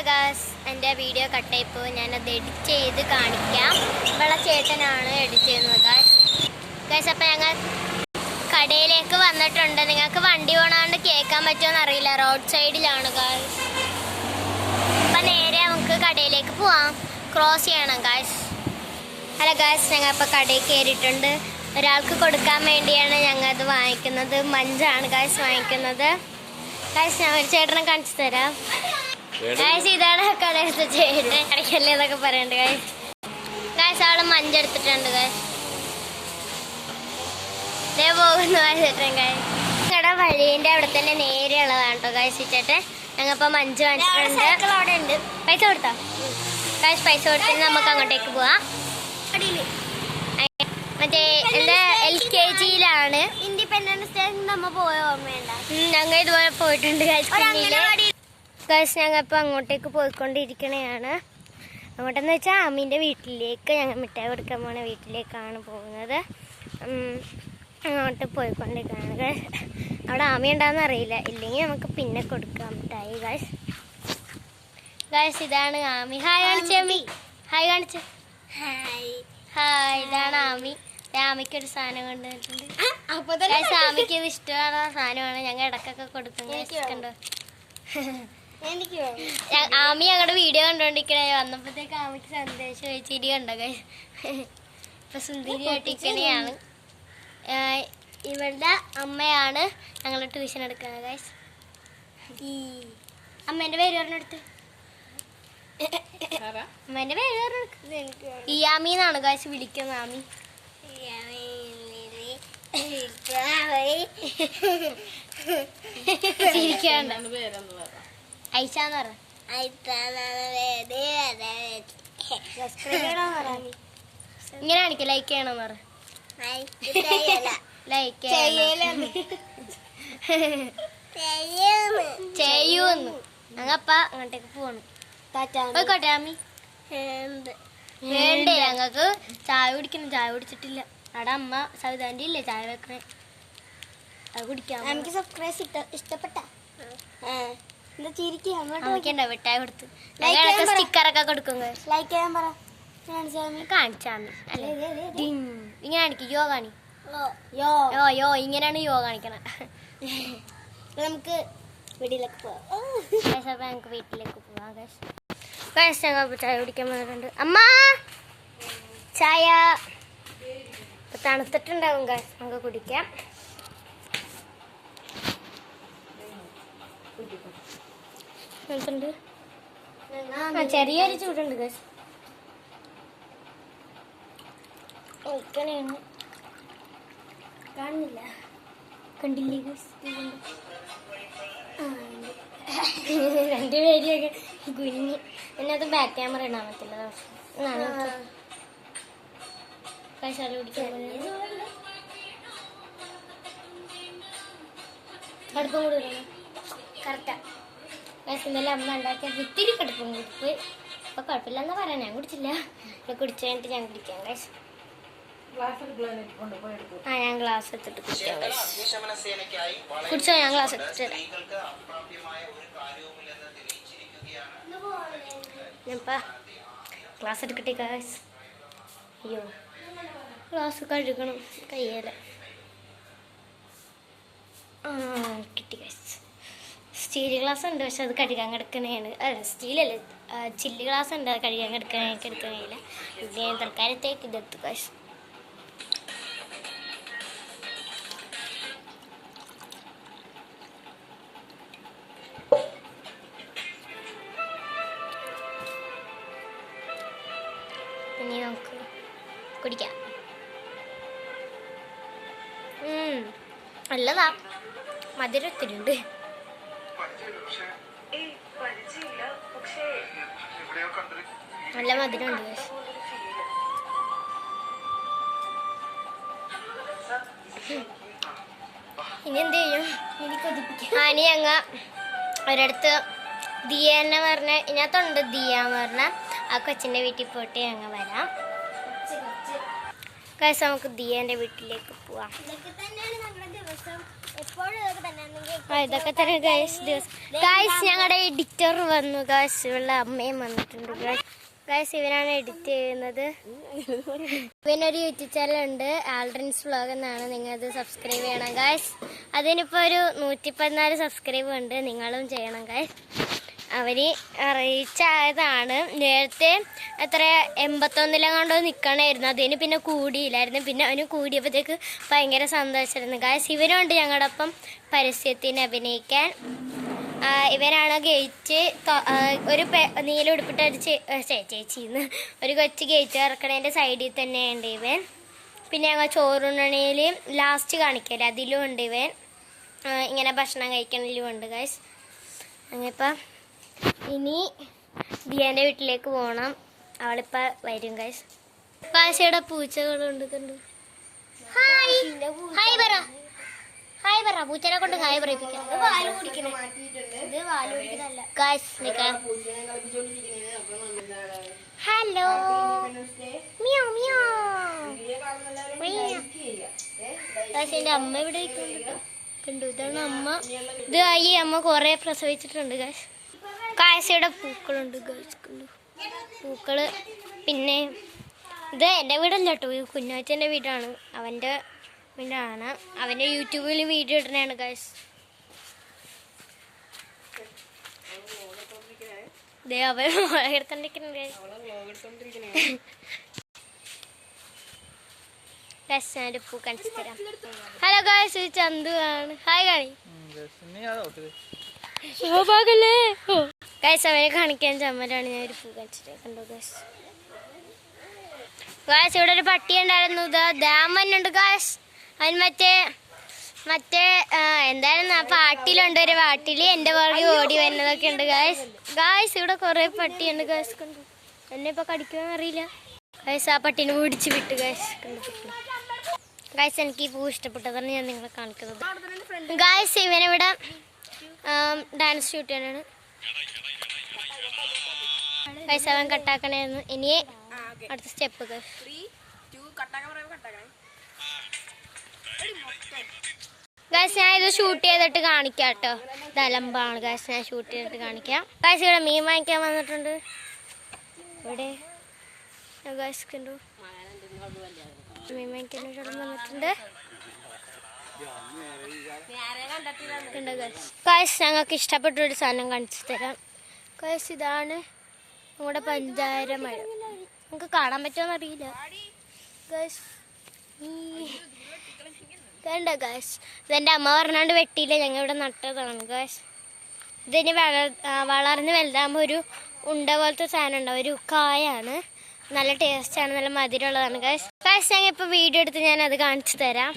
Hello guys, എൻ്റെ video കട്ടായിപ്പോൾ ഞാനത് edit ചെയ്ത് കാണിക്കാം. ഇവിടെ ചേട്ടനാണ് എഡിറ്റ് ചെയ്യുന്നത് ഗായ്സ്. അപ്പോൾ ഞങ്ങൾ കടയിലേക്ക് വന്നിട്ടുണ്ട്. നിങ്ങൾക്ക് വണ്ടി പോണാണ്ട് കേൾക്കാൻ പറ്റുമോ അറിയില്ല, റോഡ് സൈഡിലാണ് ഗായ്സ്. അപ്പം നേരെ നമുക്ക് കടയിലേക്ക് പോവാം, ക്രോസ് ചെയ്യണം ഗായ്സ്. ഹലോ ഗായ്സ്, ഞങ്ങൾ ഇപ്പോൾ കടയിൽ കയറിയിട്ടുണ്ട്. ഒരാൾക്ക് കൊടുക്കാൻ വേണ്ടിയാണ് ഞങ്ങൾ അത് വാങ്ങിക്കുന്നത്. മഞ്ചാണ് ഗായ്സ് വാങ്ങിക്കുന്നത്. ഗായ്സ് ഞാൻ ഒരു ചേട്ടനെ കാണിച്ചു തരാം. ഗായ്സ് ഇതാണ് കടയിലത്തെ ചേട്ടൻ, ഇടയ്ക്കല്ലേ എന്നൊക്കെ പറയണ്ട് ഗായ്സ്. ഗായ്സ് ആള് മഞ്ചെടുത്തിട്ടുണ്ട് ഗായ്സ്. ഇതേ പോകുന്നു ചേട്ടൻ ഗായ്സ്. ഞങ്ങളുടെ വഴീൻ്റെ അവിടെ തന്നെ നേരെ ഉള്ളതാണ് കേട്ടോ ഗായ്സ് ഈ ചേട്ടൻ. ഞങ്ങളിപ്പോൾ മഞ്ച് വാങ്ങിച്ചിട്ടുണ്ട്. അവിടെ ഉണ്ട്. പൈസ കൊടുത്താ ഗായ്സ്? പൈസ കൊടുത്തിട്ട് നമുക്ക് അങ്ങോട്ടേക്ക് പോവാം. മറ്റേ എന്താ LKG-യിലാണ്. ഇൻഡിപെൻഡൻസ് ഡേ നമ്മ പോയ ഓർമ്മയുണ്ട? ഞങ്ങൾ ഇതുപോലെ പോയിട്ടുണ്ട് ഗായ്സ്. ഗായ്സ് ഞങ്ങൾ ഇപ്പോൾ അങ്ങോട്ടേക്ക് പോയിക്കൊണ്ടിരിക്കണതാണ്. അങ്ങോട്ടെന്ന് വെച്ചാൽ ആമീൻ്റെ വീട്ടിലേക്ക്, ഞങ്ങൾ മിഠായി കൊടുക്കാൻ പോണ വീട്ടിലേക്കാണ് പോകുന്നത്. അങ്ങോട്ട് പോയിക്കൊണ്ടിരിക്കുകയാണ് ഗായ്സ്. അവിടെ ആമി ഉണ്ടാകുന്ന അറിയില്ല, ഇല്ലെങ്കിൽ നമുക്ക് പിന്നെ കൊടുക്കാം മിഠായി ഗായ്സ്. ഗായ്സ് ഇതാണ് ആമി. ഹായ് കാണിച്ചേ ആമി, ഹായ് കാണിച്ചേ. ഹായ്, ഇതാണ് ആമി. ആമിക്കൊരു സാധനം കൊണ്ടുവന്നിട്ടുണ്ട്. ആമിക്ക് ഇത് ഇഷ്ടമാണ് സാധനമാണ്. ഞങ്ങൾ ഇടക്കൊക്കെ കൊടുക്കുന്നത്. ആമി ഞങ്ങളുടെ വീഡിയോ കണ്ടോണ്ടിരിക്കണേ. വന്നപ്പോഴത്തേക്ക് ആമിക്ക് സന്ദേശം ചോദിച്ചിരി കണ്ടോ ഗൈസ്. ഇപ്പൊ സുന്ദരി ആയിട്ടിരിക്കണെയാണ്. ഇവളുടെ അമ്മയാണ് ഞങ്ങൾ ട്യൂഷൻ എടുക്കുന്നത് ഗൈസ്. അമ്മേന്റെ പേര് പറഞ്ഞെടുത്ത്. അമ്മേന്റെ പേര് പറഞ്ഞെടുത്ത് ഈ ആമിന്നാണ് ഗൈസ് വിളിക്കുന്നത്. ആമി ഐഷാന്ന് പറ. ഇങ്ങനെ കാണിക്ക, ലൈക്ക് ചെയ്യണമെന്ന് പറ. ലൈക്ക് ചെയ്യൂന്ന്. ഞങ്ങപ്പ അങ്ങോട്ടേക്ക് പോണു. പോയിക്കോട്ടെ ആമി. വേണ്ടേ ഞങ്ങക്ക് ചായ കുടിക്കണം. ചായ കുടിച്ചിട്ടില്ല. അവിടെ അമ്മ സവിതാൻ്റെ ഇല്ലേ ചായ വെക്കണേ, അത് കുടിക്കാം. എനിക്ക് സർപ്രൈസ് ഇഷ്ടപ്പെട്ട അമ്മയ്ക്കുണ്ടോ മിഠായി കൊടുത്ത് സ്റ്റിക്കറൊക്കെ കൊടുക്കും. ലൈക്ക് ചെയ്യാൻ പറ. കാണിച്ചാമി അല്ലേ ഇങ്ങനെ കാണിക്കും. യോ കാണി. യോ യോ ഇങ്ങനെയാണ് യോ കാണിക്കണം. നമുക്ക് വീട്ടിലേക്ക് പോവാം. ഞങ്ങൾക്ക് വീട്ടിലേക്ക് പോവാം. ഞങ്ങൾ ചായ കുടിക്കാൻ വന്നിട്ടുണ്ട്. അമ്മ ചായ തണുത്തിട്ടുണ്ടാവും ഗായ്സ്, നമുക്ക് കുടിക്കാം. ചെറിയൊരു ചൂടുണ്ട് ഗായ്സ്. കാണുന്നില്ല, കണ്ടില്ലേ ഗായ്സ്? രണ്ടുപേരെയൊക്കെ കുഞ്ഞി. പിന്നെ അത് ബാക്ക് ക്യാമറ ഇടാൻ പറ്റില്ല. കൈശാല കുടിക്കാൻ കടുപ്പം കൂടി ഇടണം. Correct guys. ഇന്നലെ അമ്മ ഉണ്ടാക്കിയ ഇത്തിരി കടുപ്പം കൂടിപ്പോയി. അപ്പോൾ കുഴപ്പമില്ലെന്നാ പറയാം. ഞാൻ കുടിച്ചില്ല. കുടിച്ചു കഴിഞ്ഞിട്ട് ഞാൻ കുടിക്കാം ഗായ്സ്. ഞാൻ ഗ്ലാസ് എടുത്തിട്ട് കുടിക്കാം ഗായ്സ്. കുടിച്ചോ? ഞാൻ ഗ്ലാസ് എടുത്തിട്ട് ഞാനിപ്പോൾ ഗ്ലാസ് എടുക്കട്ടെ ഗായ്സ്. അയ്യോ, ഗ്ലാസ് കഴുകണം കയ്യേല. കിട്ടി ഗായ്സ്. സ്റ്റീൽ ഗ്ലാസ് ഉണ്ട്, പക്ഷെ അത് കഴുകാൻ കിടക്കണേയാണ്. അല്ല സ്റ്റീലല്ല, ചില്ല് ഗ്ലാസ് ഉണ്ട്, അത് കഴുകാൻ കിടക്കണേയില്ല. പിന്നെ തൽക്കാലത്തേക്ക് ഇതെത്തു ഗായ്സ്. ഇനി നമുക്ക് കുടിക്കാം. നല്ലതാ, മധുരം ഒത്തിരി ഉണ്ട്. നല്ല മധുരം ഉണ്ട്. ഇനി എന്ത് ചെയ്യും? ഇനി ഞങ്ങ ഒരിടത്ത് ദിയ എന്ന് പറഞ്ഞ ഇതിനകത്തുണ്ട്, ദിയ എന്ന് പറഞ്ഞ ആ കൊച്ചിൻ്റെ വീട്ടിൽ പോയിട്ട് ഞങ്ങൾ വരാം. ഗൈസ് നമുക്ക് ദിയേൻ്റെ വീട്ടിലേക്ക് പോവാം. ഇതൊക്കെ തന്നെയാണ് ഞങ്ങളുടെ ദിവസം. എപ്പോഴും ഇതൊക്കെ തന്നെയാണ്. ഇതൊക്കെ തന്നെ ഗൈസ് ദിവസം. ഗൈസ് ഞങ്ങളുടെ എഡിറ്റർ വന്നു ഗൈസ്. ഇവളുടെ അമ്മയും വന്നിട്ടുണ്ട് ഗൈസ്. ഗൈസ് ഇവനാണ് എഡിറ്റ് ചെയ്യുന്നത്. ഇവനൊരു യൂട്യൂബ് ചാനലുണ്ട്, ആൾഡ്രിൻസ് വ്ളോഗ് എന്നാണ്. നിങ്ങളത് സബ്സ്ക്രൈബ് ചെയ്യണം ഗൈസ്. അതിനിപ്പോൾ ഒരു 114 സബ്സ്ക്രൈബ് ഉണ്ട്. നിങ്ങളും ചെയ്യണം ഗൈസ്. അവര് റീച്ചായതാണ്. നേരത്തെ എത്ര 81 കൊണ്ടോ നിൽക്കണമായിരുന്നു. അതിന് പിന്നെ കൂടിയില്ലായിരുന്നു. പിന്നെ അവന് കൂടിയപ്പോഴത്തേക്ക് ഭയങ്കര സന്തോഷമായിരുന്നു ഗൈസ്. ഇവരുണ്ട് ഞങ്ങളുടെ ഒപ്പം പരസ്യത്തിന് അഭിനയിക്കാൻ. ഇവരാണ് ഗേറ്റ് ഒരു നീല ഉടുപ്പിട്ട ഒരു ചേച്ചിന്ന് ഒരു കൊച്ചു ഗേറ്റ് ഇറക്കണേൻ്റെ സൈഡിൽ തന്നെയുണ്ട് ഇവൻ. പിന്നെ ഞങ്ങൾ ചോറുണ്ണണിയിൽ ലാസ്റ്റ് കാണിക്കല്ലേ, അതിലും ഉണ്ട് ഇവൻ. ഇങ്ങനെ ഭക്ഷണം കഴിക്കണതിലും ഉണ്ട് ഗൈസ്. അങ്ങനിപ്പം ഇനി ദിയാൻ്റെ വീട്ടിലേക്ക് പോകണം. അവളിപ്പോൾ വരും ഗൈസ്. കാശിയുടെ പൂച്ചകളുണ്ട് കണ്ടു. ഹായ് ഹായ് പറ, ഹായ് പറ. പൂച്ചനെ കൊണ്ട് ഹായ് പറയിപ്പിക്കാം. ഹലോ മിയോ മിയോ. കാശിന്റെ അമ്മ ഇവിടെ കണ്ടു. ഇതാണ് അമ്മ. ഇത് ഈ അമ്മ കൊറേ പ്രസവിച്ചിട്ടുണ്ട് ഗൈസ്. കാശിയുടെ പൂക്കളുണ്ട് ഗൈസ്. കണ്ടു പൂക്കള്. പിന്നെ ഇത് എൻ്റെ വീടല്ല കേട്ടോ, കുഞ്ഞാച്ചൻ്റെ വീടാണ്. അവൻ്റെ വീടാണ്. അവൻ്റെ യൂട്യൂബിൽ വീഡിയോ ഇടുന്നതാണ് ഗൈസ്. അവൻ എടുത്തോണ്ടിരിക്കുന്നുണ്ട് ഗൈസ്. പൂ കാണിച്ചു തരാം. ഹലോ ഗൈസ്, ചന്തു ആണ്. ഹായ് കാണി ഗൈസ്. അവനെ കാണിക്കാൻ ചമ്മലാണ്. ഞാൻ ഒരു പൂ കാണിച്ചിട്ട് കണ്ടോ ഗൈസ്. ഗൈസ് ഇവിടെ ഒരു പട്ടി ഉണ്ടായിരുന്നു. ഡാം തന്നെയുണ്ട് ഗൈസ്. അവൻ മറ്റേ എന്തായിരുന്നു ആ പാട്ടിലുണ്ട്, ഒരു പാട്ടിൽ എൻ്റെ പുറകെ ഓടി വരുന്നതൊക്കെ ഉണ്ട് ഗൈസ്. ഗൈസ് ഇവിടെ കുറേ പട്ടിയുണ്ട് ഗൈസ്. കണ്ടു എന്നെ ഇപ്പൊ കടിക്കുമെന്ന് അറിയില്ല ഗൈസ്. ആ പട്ടീനെ പിടിച്ച് വിട്ടു ഗൈസ്. കണ്ടു ഗൈസ്. എനിക്ക് ഈ പൂ ഇഷ്ടപ്പെട്ടതാണ് ഞാൻ നിങ്ങളെ കാണിക്കുന്നത് ഗൈസ്. ഇവനിവിടെ ഡാൻസ് ഷൂട്ട് ചെയ്യാനാണ് ഗൈസ്. അവൻ കട്ടാക്കണായിരുന്നു. ഇനി അടുത്ത സ്റ്റെപ്പ് ഗൈസ്. ഗൈസ് ഞാൻ ഇത് ഷൂട്ട് ചെയ്തിട്ട് കാണിക്കാം കേട്ടോ. തലമ്പാണ് ഗൈസ്. ഞാൻ ഷൂട്ട് ചെയ്തിട്ട് കാണിക്കാം ഗൈസ്. ഇവിടെ മീൻ വാങ്ങിക്കാൻ വന്നിട്ടുണ്ട്. ഇവിടെ ഗൈസ് കണ്ടു മീൻ വാങ്ങിക്കാൻ വന്നിട്ടുണ്ട് ഗൈസ്. ഞങ്ങൾക്ക് ഇഷ്ടപ്പെട്ടൊരു സാധനം കാണിച്ചു തരാം ഗൈസ്. ഇതാണ് നമ്മുടെ പഞ്ചാര മഴ. നമുക്ക് കാണാൻ പറ്റുമോന്ന് അറിയില്ല ഗൈസ്. കണ്ടോ ഗൈസ്. ഇതെൻ്റെ അമ്മ പറഞ്ഞാണ്ട് വെട്ടിയില്ല, ഞങ്ങൾ ഇവിടെ നട്ടതാണ് ഗൈസ്. ഇതിന് വളർന്ന് വലുതാകുമ്പോൾ ഒരു ഉണ്ട പോലത്തെ സാധനം ഉണ്ടാവും, ഒരു കായാണ്. നല്ല ടേസ്റ്റാണ്, നല്ല മധുരമുള്ളതാണ് ഗൈസ്. ഗൈസ് ഞങ്ങൾ ഇപ്പോൾ വീഡിയോ എടുത്ത് ഞാൻ അത് കാണിച്ചു തരാം.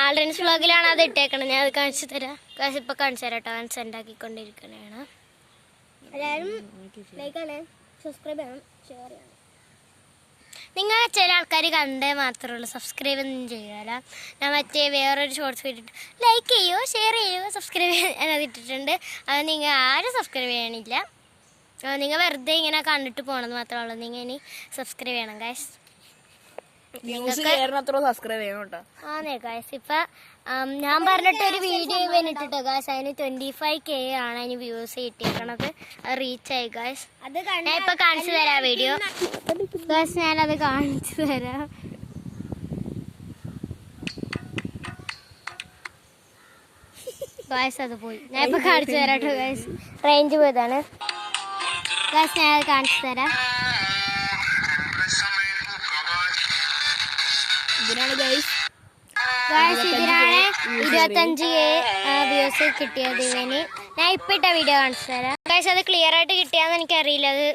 ആൾഡ്രിൻസ് വ്ളോഗിലാണ് അത് ഇട്ടേക്കണം. ഞാൻ അത് കാണിച്ചു തരാം ഗൈസ്. ഇപ്പോൾ കാണിച്ചു തരാം കേട്ടോ. അവൻസ് ഉണ്ടാക്കിക്കൊണ്ടിരിക്കണതാണ്. എല്ലാവരും ലൈക്ക് ചെയ്യണം, സബ്സ്ക്രൈബ് ചെയ്യണം, ഷെയർ ചെയ്യണം. നിങ്ങൾ ചില ആൾക്കാർ കണ്ടേ മാത്രമേ ഉള്ളൂ, സബ്സ്ക്രൈബ് ഒന്നും ചെയ്യാല. ഞാൻ മറ്റേ വേറൊരു ഷോർട്സ് വീട്ടിട്ട് ലൈക്ക് ചെയ്യുമോ, ഷെയർ ചെയ്യുമോ, സബ്സ്ക്രൈബ് ചെയ്യാൻ ഇട്ടിട്ടുണ്ട്. അത് നിങ്ങൾ ആരും സബ്സ്ക്രൈബ് ചെയ്യണില്ല. നിങ്ങൾ വെറുതെ ഇങ്ങനെ കണ്ടിട്ട് പോകണമെന്ന് മാത്രമേ ഉള്ളൂ. നിങ്ങൾ ഇനി സബ്സ്ക്രൈബ് ചെയ്യണം ഗൈസ്. ആന്നേ ഗൈസ്. ഇപ്പം ഞാൻ പറഞ്ഞിട്ട് ഒരു വീഡിയോ ഇവനിട്ടിട്ടോ ഗൈസ്. അതിന് 25K ആണ് അതിന് വ്യൂസ് കിട്ടിയേക്കണത്. റീച്ചായി ഗൈസ്. ഞാൻ ഇപ്പം കാണിച്ചു തരാം വീഡിയോ ഗൈസ്. ഞാനത് കാണിച്ചു തരാം ഗൈസ്. അത് പോയി. ഞാൻ ഇപ്പം കാണിച്ചു തരാം കേട്ടോ ഗൈസ്. റേഞ്ച് പോയതാണ് ഗൈസ്. ഞാനത് കാണിച്ചു തരാം. ഇതിനാണ് 25K വ്യൂസ് കിട്ടിയത് ഇവന്. ഞാൻ ഇപ്പം ഇട്ട വീഡിയോ കാണിച്ചു തരാം ഗൈസ്. അത് ക്ലിയർ ആയിട്ട് കിട്ടിയാന്ന് എനിക്കറിയില്ല, അത്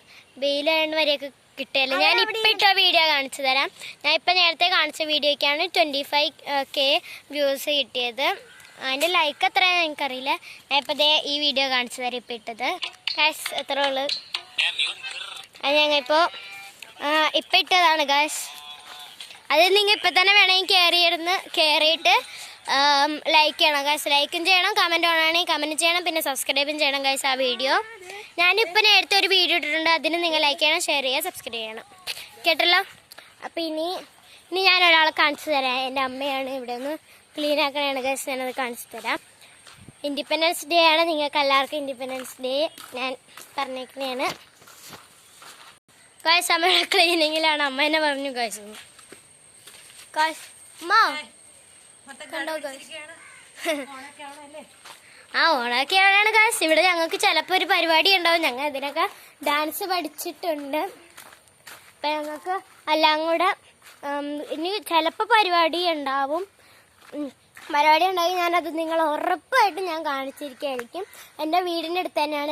വെയിലായതുകൊണ്ട് വരെയൊക്കെ കിട്ടിയല്ലോ. ഞാൻ ഇപ്പം ഇട്ട വീഡിയോ കാണിച്ചു തരാം. ഞാൻ ഇപ്പം നേരത്തെ കാണിച്ച വീഡിയോയ്ക്കാണ് 25K വ്യൂസ് കിട്ടിയത്. അതിൻ്റെ ലൈക്ക് എത്രയാണെന്ന് എനിക്കറിയില്ല. ഞാൻ ഇപ്പം ഈ വീഡിയോ കാണിച്ചു തരാം ഇപ്പം ഇട്ടത് ഗൈസ്. എത്ര ഉള്ളു അത് ഞങ്ങളിപ്പോൾ ഇപ്പം ഇട്ടതാണ് ഗൈസ്. അത് നിങ്ങൾ ഇപ്പം തന്നെ വേണമെങ്കിൽ കയറിയിട്ട് ലൈക്ക് ചെയ്യണം ഗൈസ്. ലൈക്കും ചെയ്യണം, കമൻറ്റ് വേണമെങ്കിൽ കമൻറ്റ് ചെയ്യണം, പിന്നെ സബ്സ്ക്രൈബും ചെയ്യണം ഗൈസ്. ആ വീഡിയോ ഞാനിപ്പോൾ നേരത്തെ ഒരു വീഡിയോ ഇട്ടിട്ടുണ്ട്, അതിന് നിങ്ങൾ ലൈക്ക് ചെയ്യണം, ഷെയർ ചെയ്യുക, സബ്സ്ക്രൈബ് ചെയ്യണം കേട്ടല്ലോ. അപ്പോൾ ഇനി ഇനി ഞാൻ ഒരാളെ കാണിച്ചു തരാം. എൻ്റെ അമ്മയാണ് ഇവിടെ ഒന്ന് ക്ലീൻ ആക്കണതാണ് ഗൈസ്. ഞാനത് കാണിച്ചു തരാം. ഇൻഡിപെൻഡൻസ് ഡേ ആണ്. നിങ്ങൾക്ക് എല്ലാവർക്കും ഇൻഡിപെൻഡൻസ് ഡേ ഞാൻ പറഞ്ഞേക്കുന്നതാണ്. ഗൈസ് അമ്മയുടെ ക്ലീനിങ്ങിലാണ്. അമ്മ എന്നെ പറഞ്ഞു ഗൈസ്. ഗൈസ് അമ്മ കണ്ടോ ഗൈസ്? ആ ഓണൊക്കെയാണ് ഗൈസ്. ഇവിടെ ഞങ്ങൾക്ക് ചിലപ്പോൾ ഒരു പരിപാടി ഉണ്ടാവും. ഞങ്ങൾ ഇതിനൊക്കെ ഡാൻസ് പഠിച്ചിട്ടുണ്ട്. അപ്പം ഞങ്ങൾക്ക് എല്ലാം കൂടെ ഇനി ചിലപ്പോൾ പരിപാടി ഉണ്ടാവും. പരിപാടി ഉണ്ടായി ഞാനത് നിങ്ങൾ ഉറപ്പായിട്ടും ഞാൻ കാണിച്ചിരിക്കുകയായിരിക്കും. എൻ്റെ വീടിൻ്റെ അടുത്ത് തന്നെയാണ്